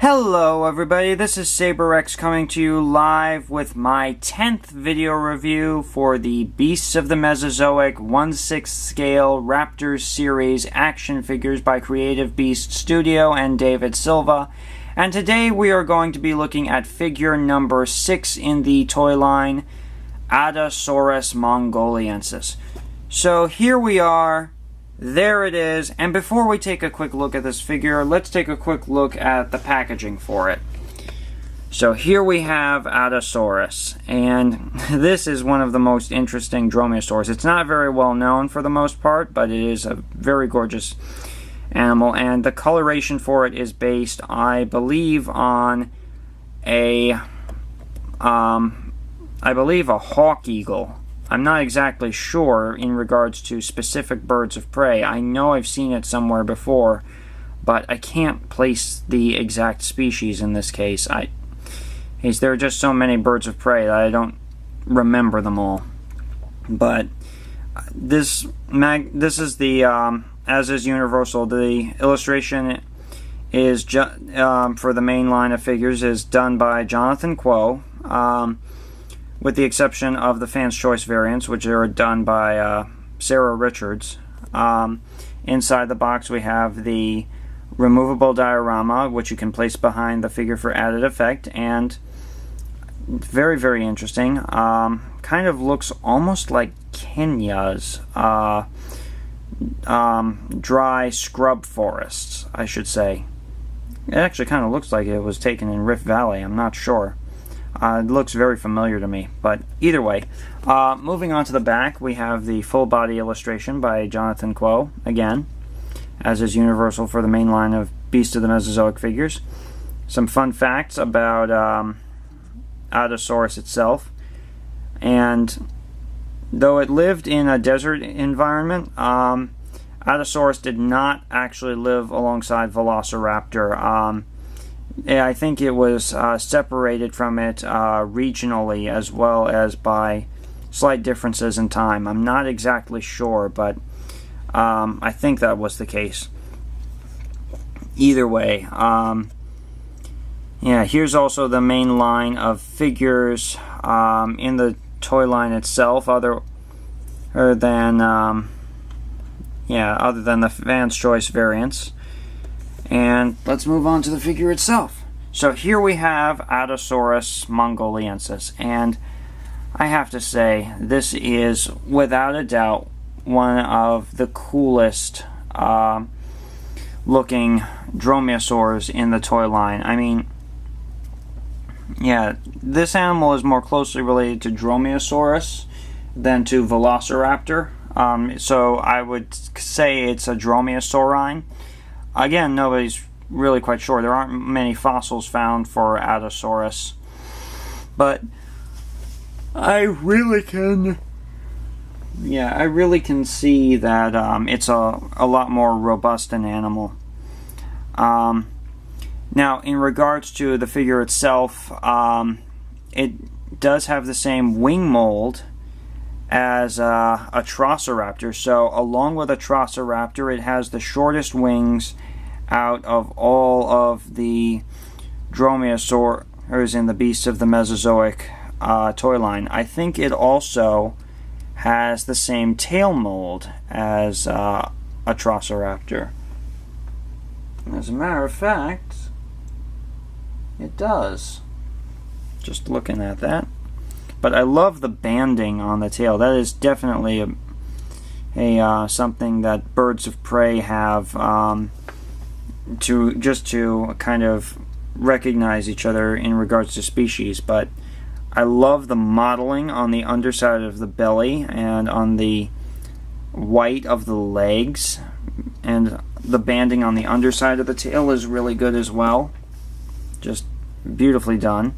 Hello everybody, this is Saberrex coming to you live with my 10th video review for the Beasts of the Mesozoic 1/6 Scale Raptors Series action figures by Creative Beast Studio and David Silva. And today we are going to be looking at figure number 6 in the toy line, Adasaurus mongoliensis. So here we are. There it is, and before we take a quick look at this figure, let's take a quick look at the packaging for it. So here we have Adasaurus, and this is one of the most interesting dromaeosaurs. It's not very well known for the most part, but it is a very gorgeous animal, and the coloration for it is based, I believe, on a hawk eagle. I'm not exactly sure in regards to specific birds of prey. I know I've seen it somewhere before, but I can't place the exact species in this case. There are just so many birds of prey that I don't remember them all. But this is the, as is universal, the illustration is for the main line of figures is done by Jonathan Quo. With the exception of the Fans' Choice variants, which are done by Sarah Richards. Inside the box we have the removable diorama, which you can place behind the figure for added effect, and very, very interesting. Kind of looks almost like Kenya's dry scrub forests, I should say. It actually kind of looks like it was taken in Rift Valley, I'm not sure. It looks very familiar to me, but either way. Moving on to the back, we have the full body illustration by Jonathan Quo, again, as is universal for the main line of Beast of the Mesozoic figures. Some fun facts about Adasaurus itself, and though it lived in a desert environment, Adasaurus did not actually live alongside Velociraptor. I think it was separated from it regionally as well as by slight differences in time. I'm not exactly sure, but I think that was the case. Either way, yeah, here's also the main line of figures in the toy line itself, other than the Fans' Choice variants. And let's move on to the figure itself. So here we have Adasaurus mongoliensis, and I have to say, this is without a doubt one of the coolest looking dromaeosaurs in the toy line. I mean, yeah, this animal is more closely related to Dromaeosaurus than to Velociraptor, so I would say it's a dromaeosaurine. Again, nobody's really quite sure. There aren't many fossils found for Adasaurus, but I really can see that it's a lot more robust an animal. Now, in regards to the figure itself, it does have the same wing mold as a Atrociraptor. So along with Atrociraptor, it has the shortest wings out of all of the dromaeosaurs in the Beasts of the Mesozoic toy line. I think it also has the same tail mold as Atrociraptor. As a matter of fact, it does. Just looking at that. But I love the banding on the tail. That is definitely a something that birds of prey have to kind of recognize each other in regards to species. But I love the modeling on the underside of the belly and on the white of the legs, and the banding on the underside of the tail is really good as well. Just beautifully done.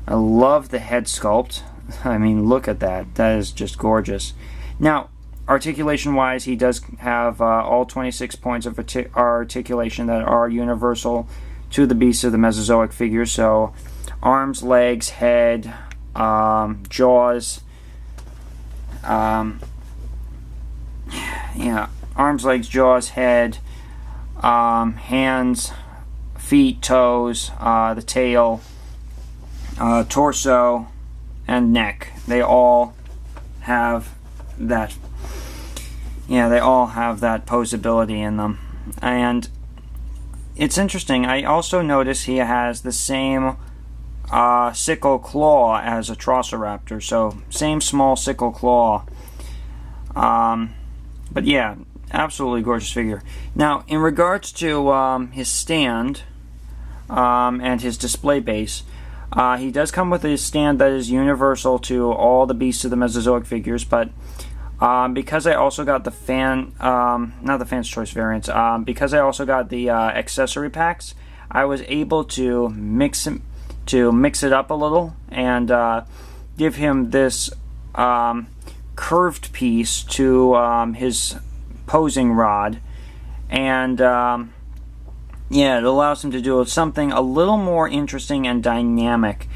I love the head sculpt. I mean, look at that. That is just gorgeous. Now, articulation-wise, he does have all 26 points of articulation that are universal to the Beasts of the Mesozoic figures. So, arms, legs, head, jaws. Yeah, arms, legs, jaws, head, hands, feet, toes, the tail, torso, and neck. They all have that. Yeah, they all have that posability in them. And it's interesting. I also notice he has the same sickle claw as a Troceraptor. So same small sickle claw. But yeah, absolutely gorgeous figure. Now, in regards to his stand and his display base, he does come with a stand that is universal to all the Beasts of the Mesozoic figures, but because I also got the not the Fan's Choice variants, because I also got the accessory packs, I was able to mix it up a little and give him this curved piece to his posing rod, and yeah, it allows him to do something a little more interesting and dynamic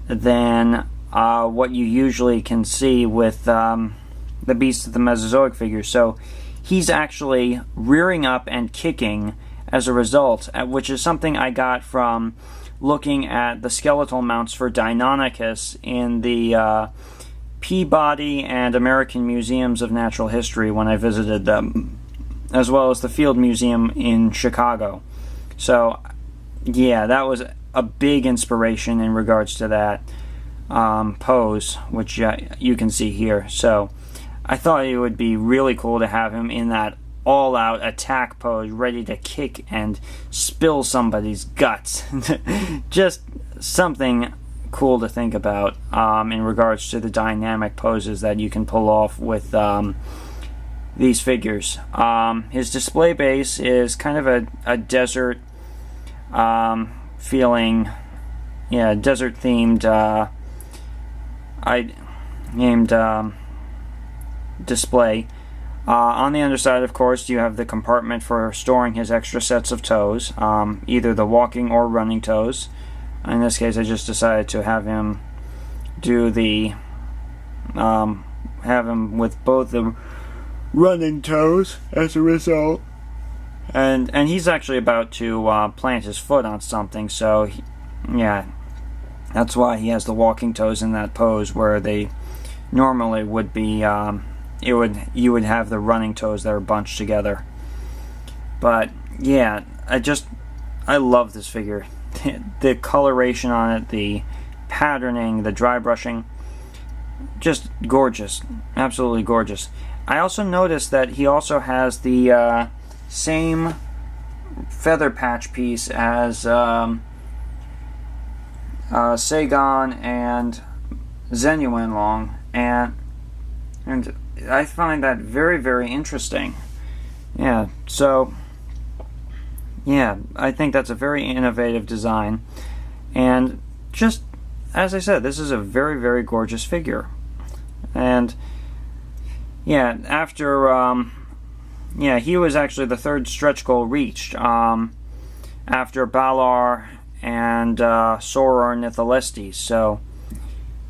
than what you usually can see with the Beasts of the Mesozoic figures. So he's actually rearing up and kicking as a result, which is something I got from looking at the skeletal mounts for Deinonychus in the Peabody and American Museums of Natural History when I visited them, as well as the Field Museum in Chicago. So yeah, that was a big inspiration in regards to that pose, which you can see here. So I thought it would be really cool to have him in that all-out attack pose, ready to kick and spill somebody's guts. Just something cool to think about in regards to the dynamic poses that you can pull off with these figures. His display base is kind of a desert feeling, yeah, desert themed I named display. On the underside, of course, you have the compartment for storing his extra sets of toes, either the walking or running toes. In this case, I just decided to have him do the have him with both the running toes as a result. And he's actually about to plant his foot on something, so yeah, that's why he has the walking toes in that pose where they normally would be. You would have the running toes that are bunched together. But yeah, I love this figure. The coloration on it, the patterning, the dry brushing, just gorgeous, absolutely gorgeous. I also noticed that he also has the same feather patch piece as Sagon and Zenuanlong, and I find that very, very interesting. Yeah, so yeah, I think that's a very innovative design, and just as I said, this is a very, very gorgeous figure. And yeah, after yeah, he was actually the third stretch goal reached after Balar and Soror Nithalestes. So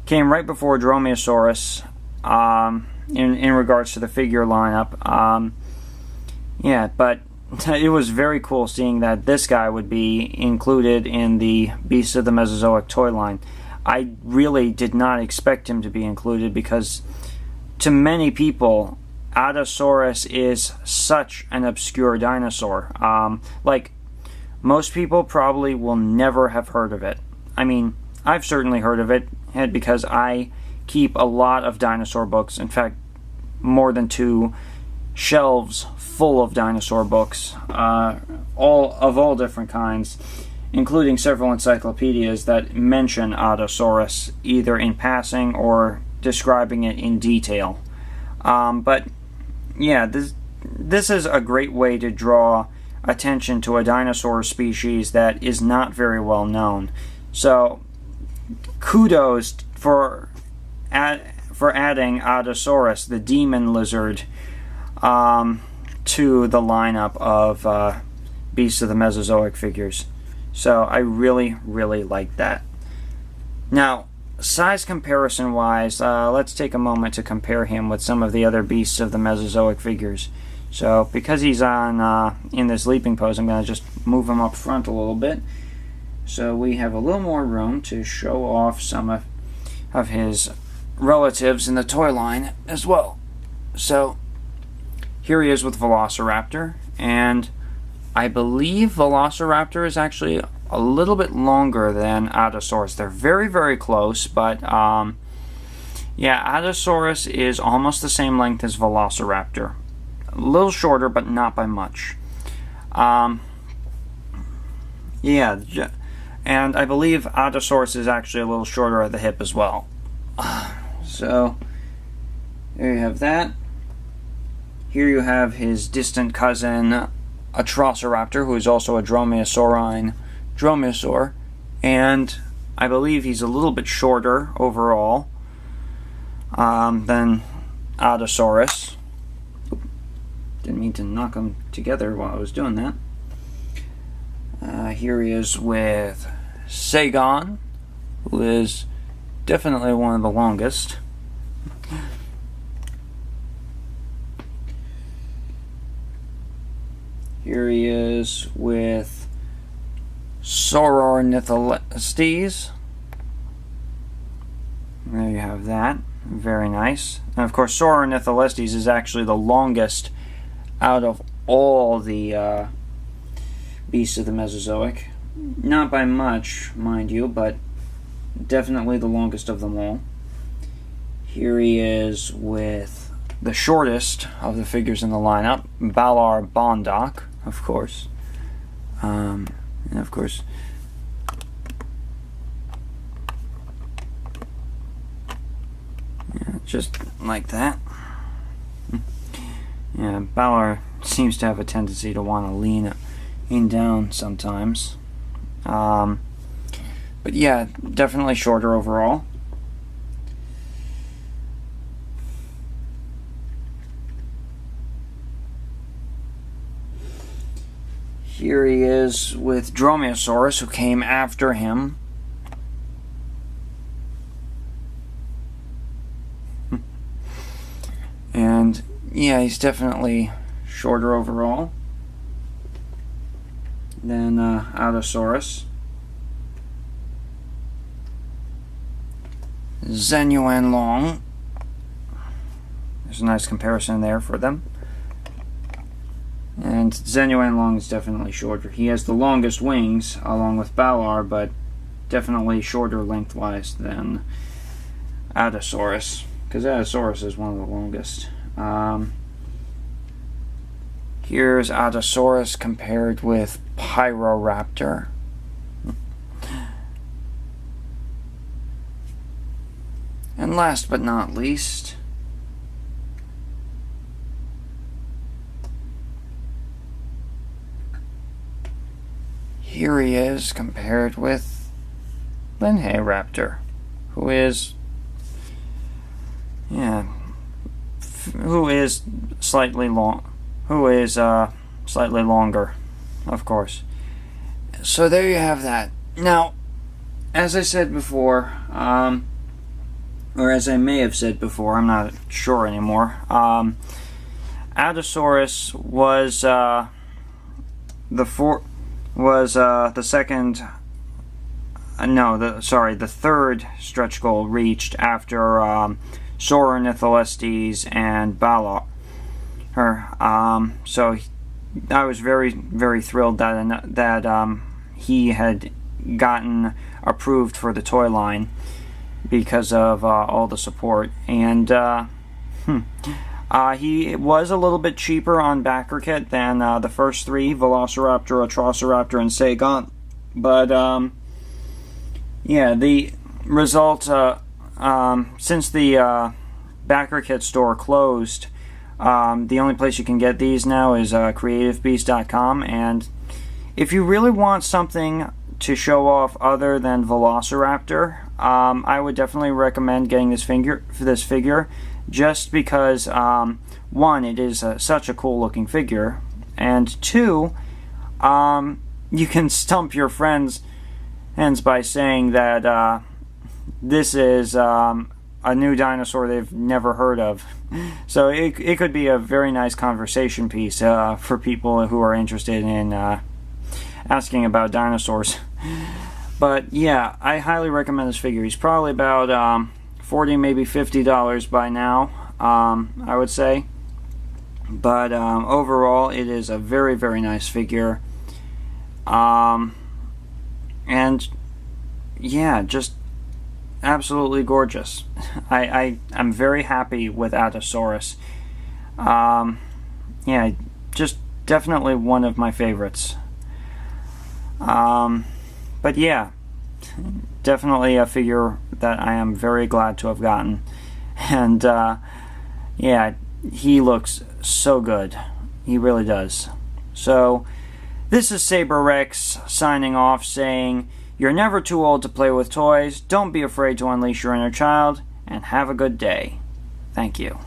came right before Dromaeosaurus in regards to the figure lineup. Yeah, but it was very cool seeing that this guy would be included in the Beasts of the Mesozoic toy line. I really did not expect him to be included because to many people, Adasaurus is such an obscure dinosaur. Like, most people probably will never have heard of it. I mean, I've certainly heard of it because I keep a lot of dinosaur books. In fact, more than 2 shelves full of dinosaur books, all different kinds, including several encyclopedias that mention Adasaurus either in passing or describing it in detail. But yeah, this is a great way to draw attention to a dinosaur species that is not very well known. So kudos for adding Adasaurus, the demon lizard, to the lineup of Beasts of the Mesozoic figures. So I really, really like that. Now, size comparison wise, let's take a moment to compare him with some of the other Beasts of the Mesozoic figures. So because he's on in this leaping pose, I'm going to just move him up front a little bit. So we have a little more room to show off some of his relatives in the toy line as well. So here he is with Velociraptor, and I believe Velociraptor is actually a little bit longer than Adasaurus. They're very, very close, but yeah, Adasaurus is almost the same length as Velociraptor. A little shorter, but not by much. Yeah, and I believe Adasaurus is actually a little shorter at the hip as well. So, there you have that. Here you have his distant cousin, Atrociraptor, who is also a dromaeosaur, and I believe he's a little bit shorter overall than Adasaurus. Didn't mean to knock them together while I was doing that. Here he is with Sagon, who is definitely one of the longest. Here he is with Saberrex. There you have that. Very nice. And of course, Saberrex is actually the longest out of all the beasts of the Mesozoic. Not by much, mind you, but definitely the longest of them all. Here he is with the shortest of the figures in the lineup, Balar Bondoc, of course. And of course, yeah, just like that. Yeah, Balar seems to have a tendency to want to lean down sometimes. But yeah, definitely shorter overall. Here he is with Dromaeosaurus, who came after him. And yeah, he's definitely shorter overall than Adasaurus. Zenuan Long. There's a nice comparison there for them. And Zenuan Long is definitely shorter. He has the longest wings, along with Balar, but definitely shorter lengthwise than Adasaurus, because Adasaurus is one of the longest. Here's Adasaurus compared with Pyroraptor. And last but not least, here he is compared with Raptor, who is slightly longer, of course. So there you have that. Now, as I said before, or as I may have said before, I'm not sure anymore. Adasaurus was the third stretch goal reached after Saberrex and Balar. So I was very, very thrilled that he had gotten approved for the toy line because of all the support. And he was a little bit cheaper on backer kit than the first three, Velociraptor, Atrociraptor, and Sagon. But yeah, the result, since the backer kit store closed, the only place you can get these now is creativebeast.com. And if you really want something to show off other than Velociraptor, I would definitely recommend getting this figure, just because one, it is such a cool looking figure, and two, you can stump your friends by saying that this is a new dinosaur they've never heard of. So it could be a very nice conversation piece for people who are interested in asking about dinosaurs. But yeah, I highly recommend this figure. He's probably about $40, maybe $50 by now, I would say. But overall, it is a very, very nice figure. And yeah, just absolutely gorgeous. I'm very happy with Adasaurus. Yeah, just definitely one of my favorites. But yeah, definitely a figure that I am very glad to have gotten. And yeah, he looks so good. He really does. So, this is Saberrex signing off saying, you're never too old to play with toys, don't be afraid to unleash your inner child, and have a good day. Thank you.